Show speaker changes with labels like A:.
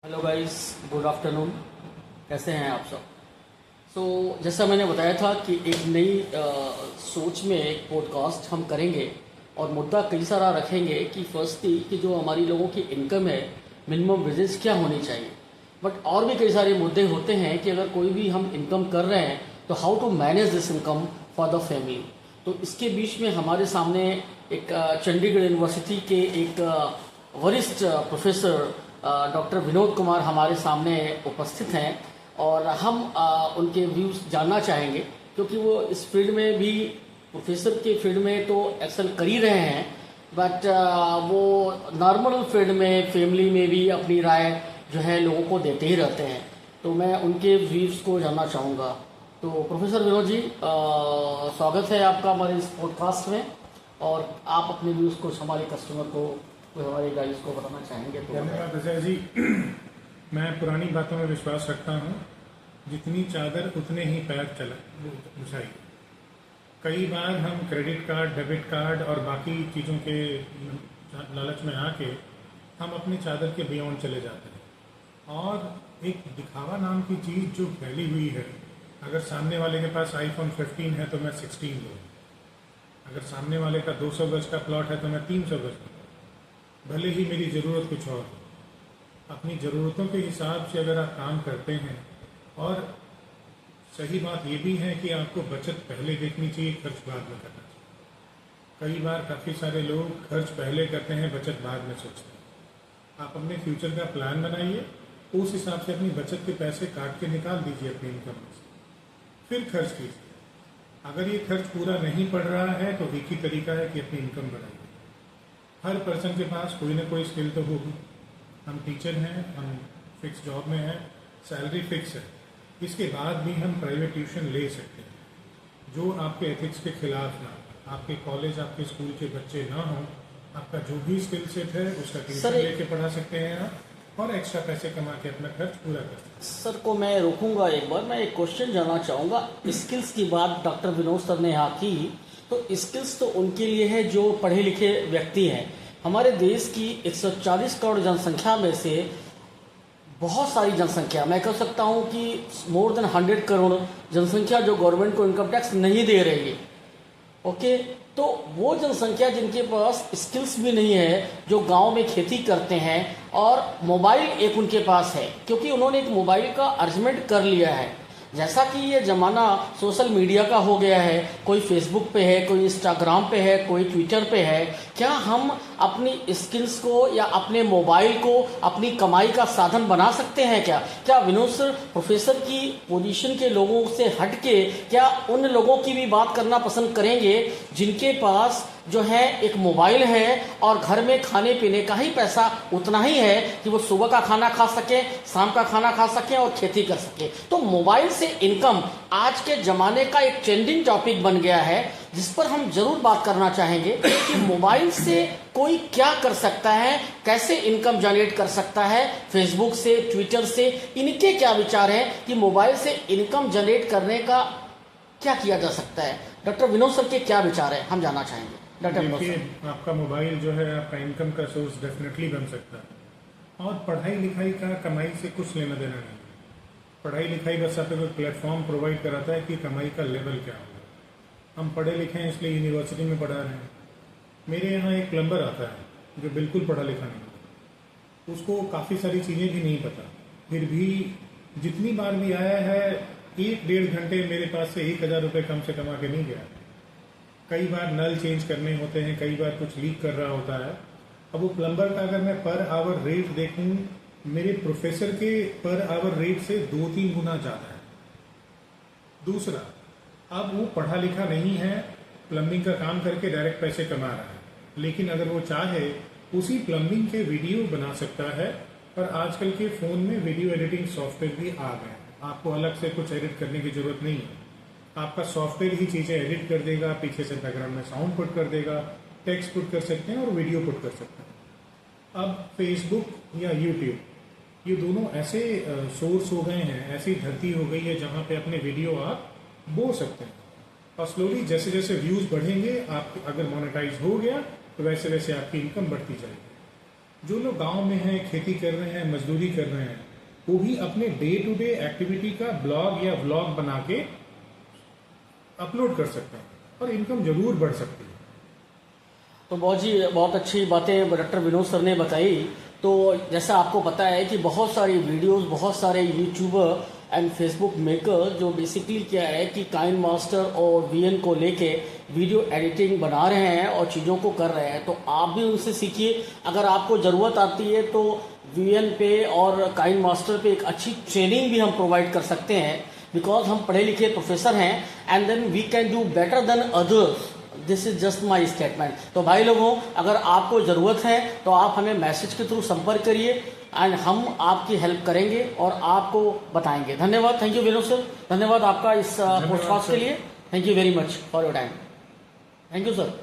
A: Hello guys, good afternoon. कैसे हैं आप सब? जैसा मैंने बताया था कि एक नई सोच में एक पॉडकास्ट हम करेंगे और मुद्दा कई सारा रखेंगे कि फर्स्टली कि जो हमारी लोगों की इनकम है, मिनिमम वेजेस क्या होनी चाहिए। बट और भी कई सारे मुद्दे होते हैं कि अगर कोई भी हम इनकम कर रहे हैं तो how to manage this income for the family. तो इसके बीच में हमारे सामने एक चंडीगढ़ यूनिवर्सिटी के एक वरिष्ठ प्रोफेसर डॉक्टर विनोद कुमार हमारे सामने उपस्थित हैं और हम उनके व्यूज़ जानना चाहेंगे, क्योंकि वो इस फील्ड में भी, प्रोफेसर के फील्ड में तो एक्सेल कर ही रहे हैं, बट वो नॉर्मल फील्ड में, फैमिली में भी अपनी राय जो है लोगों को देते ही रहते हैं। तो मैं उनके व्यूज़ को जानना चाहूँगा। तो प्रोफेसर विनोद जी, स्वागत है आपका हमारे इस पॉडकास्ट में, और आप अपने व्यूज़ को हमारे कस्टमर को, हमारे गाइस को बताना चाहेंगे तो।
B: धन्यवाद अजय जी। मैं पुरानी बातों में विश्वास रखता हूँ, जितनी चादर उतने ही पैर बिछाइए। कई बार हम क्रेडिट कार्ड, डेबिट कार्ड और बाकी चीज़ों के लालच में आके हम अपनी चादर के बियॉन्ड चले जाते हैं, और एक दिखावा नाम की चीज़ जो फैली हुई है। अगर सामने वाले के पास आईफोन 15 है तो मैं 16 लूँ, अगर सामने वाले का 200 गज का प्लॉट है तो मैं 300 गज का, भले ही मेरी ज़रूरत कुछ और हो। अपनी ज़रूरतों के हिसाब से अगर आप काम करते हैं, और सही बात ये भी है कि आपको बचत पहले देखनी चाहिए, खर्च बाद में करना चाहिए। कई बार काफ़ी सारे लोग खर्च पहले करते हैं, बचत बाद में सोचते हैं। आप अपने फ्यूचर का प्लान बनाइए, उस हिसाब से अपनी बचत के पैसे काट के निकाल दीजिए अपनी इनकम में से, फिर खर्च कीजिए। अगर ये खर्च पूरा नहीं पड़ रहा है तो एक ही तरीका है कि अपनी इनकम बढ़ाइए। हर पर्सन के पास कोई ना कोई स्किल तो होगी। हम टीचर हैं, हम फिक्स जॉब में हैं, सैलरी फिक्स है, इसके बाद भी हम प्राइवेट ट्यूशन ले सकते हैं जो आपके एथिक्स के खिलाफ ना, आपके कॉलेज, आपके स्कूल के बच्चे ना हों। आपका जो भी स्किल सेट है उसका ट्यूशन लेके पढ़ा सकते हैं आप, और एक्स्ट्रा पैसे कमा के अपना खर्च पूरा कर सकते हैं।
A: सर को मैं रोकूंगा एक बार, मैं एक क्वेश्चन जानना चाहूँगा। स्किल्स की बात डॉक्टर विनोद सर ने यहाँ की, तो स्किल्स तो उनके लिए है जो पढ़े लिखे व्यक्ति हैं। हमारे देश की 140 करोड़ जनसंख्या में से बहुत सारी जनसंख्या, मैं कह सकता हूँ कि मोर देन 100 करोड़ जनसंख्या जो गवर्नमेंट को इनकम टैक्स नहीं दे रही है। ओके, तो वो जनसंख्या जिनके पास स्किल्स भी नहीं है, जो गांव में खेती करते हैं, और मोबाइल एक उनके पास है, क्योंकि उन्होंने एक मोबाइल का अरेंजमेंट कर लिया है। जैसा कि ये ज़माना सोशल मीडिया का हो गया है, कोई फेसबुक पे है, कोई इंस्टाग्राम पे है, कोई ट्विटर पे है, क्या हम अपनी स्किल्स को या अपने मोबाइल को अपनी कमाई का साधन बना सकते हैं? क्या विनोद सर प्रोफेसर की पोजीशन के लोगों से हट के क्या उन लोगों की भी बात करना पसंद करेंगे जिनके पास जो है एक मोबाइल है और घर में खाने पीने का ही पैसा उतना ही है कि वो सुबह का खाना खा सके, शाम का खाना खा सके और खेती कर सके? तो मोबाइल से इनकम आज के ज़माने का एक ट्रेंडिंग टॉपिक बन गया है, जिस पर हम जरूर बात करना चाहेंगे कि मोबाइल से कोई क्या कर सकता है, कैसे इनकम जनरेट कर सकता है, फेसबुक से, ट्विटर से। इनके क्या विचार हैं कि मोबाइल से इनकम जनरेट करने का क्या किया जा सकता है? डॉक्टर विनोद सर के क्या विचार है, हम जानना चाहेंगे।
B: देखिए, आपका मोबाइल जो है आपका इनकम का सोर्स डेफिनेटली बन सकता है, और पढ़ाई लिखाई का कमाई से कुछ लेना देना नहीं। पढ़ाई लिखाई बस आपको कोई प्लेटफॉर्म प्रोवाइड कराता है कि कमाई का लेवल क्या होगा। हम पढ़े लिखे हैं इसलिए यूनिवर्सिटी में पढ़ा रहे हैं। मेरे यहाँ एक प्लम्बर आता है जो बिल्कुल पढ़ा लिखा नहीं होता, उसको काफ़ी सारी चीज़ें भी नहीं पता, फिर भी जितनी बार भी आया है 1-1.5 घंटे मेरे पास से 1,000 रुपये कम से कमा के नहीं गया। कई बार नल चेंज करने होते हैं, कई बार कुछ लीक कर रहा होता है। अब वो प्लम्बर का अगर मैं पर आवर रेट देखूं, मेरे प्रोफेसर के पर आवर रेट से 2-3 गुना ज़्यादा है। दूसरा, अब वो पढ़ा लिखा नहीं है, प्लम्बिंग का काम करके डायरेक्ट पैसे कमा रहा है, लेकिन अगर वो चाहे उसी प्लम्बिंग के वीडियो बना सकता है। और आजकल के फ़ोन में वीडियो एडिटिंग सॉफ्टवेयर भी आ गए हैं, आपको अलग से कुछ एडिट करने की ज़रूरत नहीं है। आपका सॉफ्टवेयर ही चीज़ें एडिट कर देगा, पीछे से बैकग्राउंड में साउंड पुट कर देगा, टेक्स्ट पुट कर सकते हैं और वीडियो पुट कर सकते हैं। अब फेसबुक या यूट्यूब, ये दोनों ऐसे सोर्स हो गए हैं, ऐसी धरती हो गई है जहाँ पे अपने वीडियो आप बोल सकते हैं, और स्लोली जैसे जैसे व्यूज़ बढ़ेंगे, आप अगर मोनेटाइज हो गया तो वैसे वैसे आपकी इनकम बढ़ती जाएगी। जो लोग गांव में हैं, खेती कर रहे हैं, मजदूरी कर रहे हैं, वो भी अपने डे टू डे एक्टिविटी का ब्लॉग या व्लॉग बना के अपलोड कर सकते हैं और इनकम जरूर बढ़ सकती है।
A: तो बहुत अच्छी बातें डॉक्टर विनोद सर ने बताई। तो जैसा आपको पता है कि बहुत सारी वीडियोस, बहुत सारे यूट्यूबर एंड फेसबुक मेकर जो बेसिकली क्या है कि काइन मास्टर और वीएन को लेके वीडियो एडिटिंग बना रहे हैं और चीज़ों को कर रहे हैं। तो आप भी उनसे सीखिए। अगर आपको ज़रूरत आती है तो वीएन पे और काइन मास्टर पे एक अच्छी ट्रेनिंग भी हम प्रोवाइड कर सकते हैं, बिकॉज हम पढ़े लिखे प्रोफेसर हैं and then we can do better than others. This is just my statement. तो भाई लोगों, अगर आपको ज़रूरत है तो आप हमें मैसेज के थ्रू संपर्क करिए एंड हम आपकी हेल्प करेंगे और आपको बताएंगे। धन्यवाद। थैंक यू विनोद सर, धन्यवाद आपका इस पोडकास्ट के लिए। Thank you very much for your time. Thank you sir.